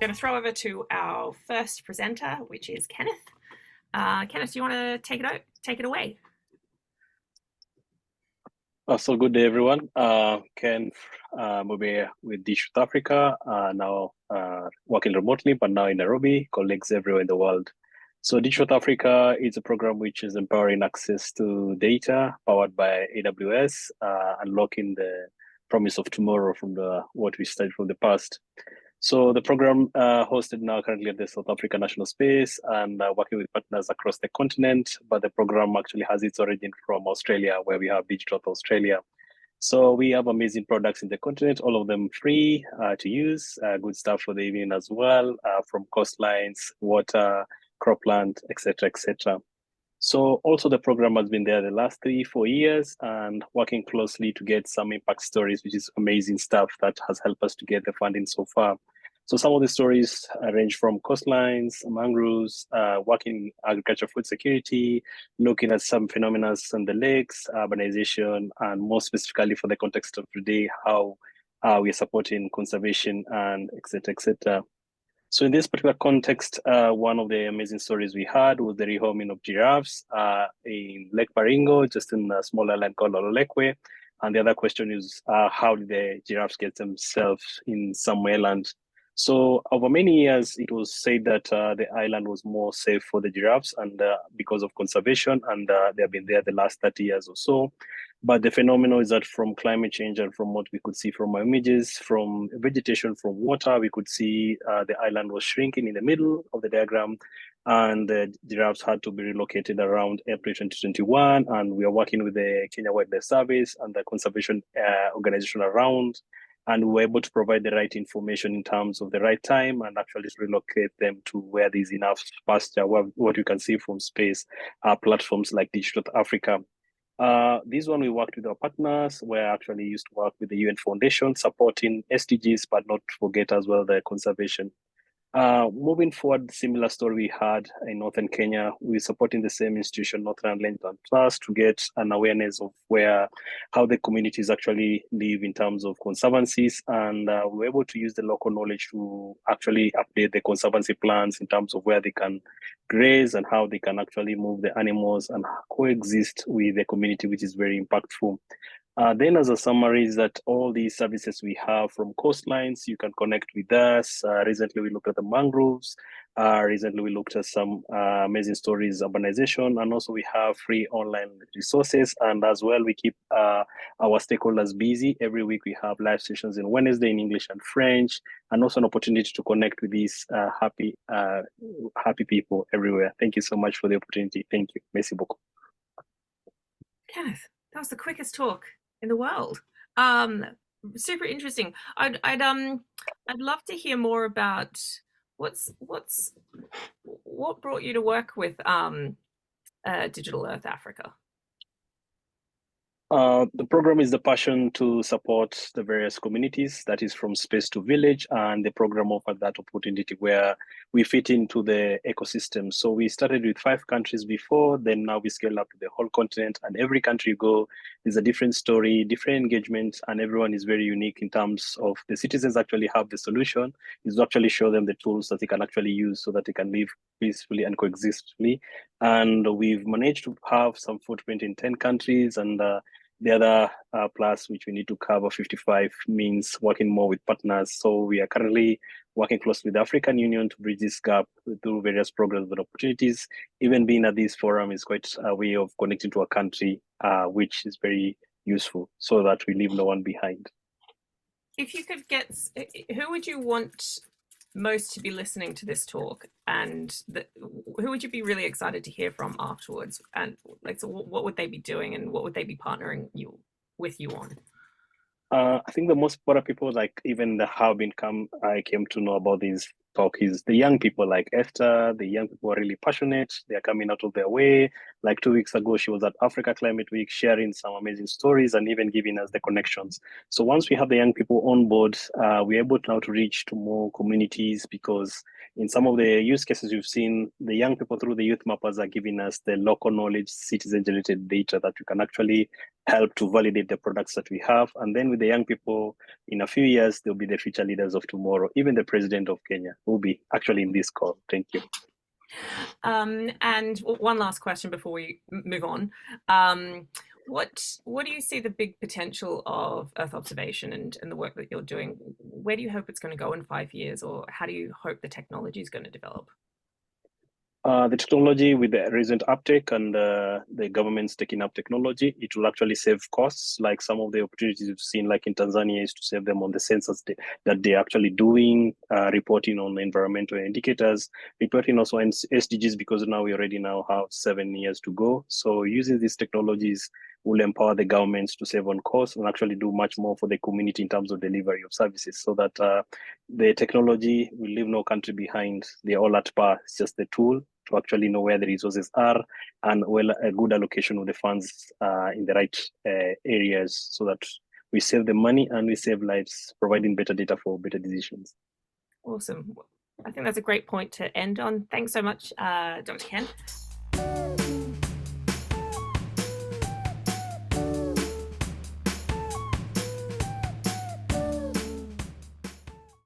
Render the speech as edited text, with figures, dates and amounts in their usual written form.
going to throw over to our first presenter, which is Kenneth. Kenneth, do you want to take it away? So good day, everyone. Ken Mubea with Dish South Africa, now working remotely, but now in Nairobi, colleagues everywhere in the world. So Dish South Africa is a program which is empowering access to data powered by AWS, unlocking the promise of tomorrow from what we studied from the past. So the program hosted now currently at the South Africa National Space and working with partners across the continent, but the program actually has its origin from Australia, where we have Digital Australia. So we have amazing products in the continent, all of them free to use, good stuff for the evening as well, from coastlines, water, cropland, etc., etc. So also the program has been there the last 3-4 years and working closely to get some impact stories, which is amazing stuff that has helped us to get the funding so far. So some of the stories range from coastlines, mangroves, working agriculture, food security, looking at some phenomena on the lakes, urbanization, and more specifically for the context of today, how we are supporting conservation and et cetera, et cetera. So in this particular context, one of the amazing stories we had was the rehoming of giraffes in Lake Baringo, just in a small island called Ololekwe. And the other question is, how did the giraffes get themselves in Samoaland? So over many years, it was said that the island was more safe for the giraffes and because of conservation, and they have been there the last 30 years or so. But the phenomenon is that from climate change and from what we could see from our images, from vegetation, from water, we could see the island was shrinking in the middle of the diagram, and the giraffes had to be relocated around April 2021. And we are working with the Kenya Wildlife Service and the conservation organization around, and we were able to provide the right information in terms of the right time and actually relocate them to where there's enough pasture. What you can see from space are platforms like Digital Africa. This one we worked with our partners. We actually used to work with the UN Foundation supporting SDGs, but not forget as well the conservation. Moving forward, similar story we had in Northern Kenya. We're supporting the same institution, Northern Land Trust, to get an awareness of how the communities actually live in terms of conservancies. And we were able to use the local knowledge to actually update the conservancy plans in terms of where they can graze and how they can actually move the animals and coexist with the community, which is very impactful. Then as a summary is that all these services we have from coastlines, you can connect with us. Recently, we looked at the mangroves. Recently, we looked at some amazing stories, urbanization, and also we have free online resources. And as well, we keep our stakeholders busy. Every week, we have live sessions in Wednesday in English and French, and also an opportunity to connect with these happy people everywhere. Thank you so much for the opportunity. Thank you. Merci beaucoup. Kenneth, that was the quickest talk in the world. Super interesting. I'd love to hear more about what brought you to work with Digital Earth Africa. The program is the passion to support the various communities, that is from space to village, and the program offered that opportunity where we fit into the ecosystem. So we started with 5 countries before, then now we scale up to the whole continent, and every country you go is a different story, different engagement, and everyone is very unique in terms of the citizens actually have the solution, is to actually show them the tools that they can actually use so that they can live peacefully and coexistly. And we've managed to have some footprint in 10 countries, and the other plus, which we need to cover 55, means working more with partners. So we are currently working closely with the African Union to bridge this gap through various programs and opportunities. Even being at this forum is quite a way of connecting to a country, which is very useful so that we leave no one behind. If you could get, who would you want most to be listening to this talk, and who would you be really excited to hear from afterwards, and like, so what would they be doing and what would they be partnering with you on? I think the most important people, like even how I came to know about this talk, is the young people like Esther. The young people are really passionate. They are coming out of their way. Like 2 weeks ago, she was at Africa Climate Week sharing some amazing stories and even giving us the connections. So once we have the young people on board, we're able now to reach to more communities, because in some of the use cases we've seen, the young people through the youth mappers are giving us the local knowledge, citizen generated data that we can actually help to validate the products that we have. And then with the young people, in a few years, they'll be the future leaders of tomorrow. Even the president of Kenya will be actually in this call. Thank you. And one last question before we move on. What do you see the big potential of Earth observation and the work that you're doing? Where do you hope it's going to go in 5 years, or how do you hope the technology is going to develop? The technology, with the recent uptake and the government's taking up technology, it will actually save costs. Like some of the opportunities we've seen, like in Tanzania, is to save them on the sensors that they're actually doing, reporting on environmental indicators, reporting also on SDGs, because now we already now have 7 years to go. So using these technologies will empower the governments to save on costs and actually do much more for the community in terms of delivery of services, so that the technology will leave no country behind. They're all at par. It's just the tool to actually know where the resources are, and a good allocation of the funds in the right areas, so that we save the money and we save lives, providing better data for better decisions. Awesome. I think that's a great point to end on. Thanks so much, Dr. Ken.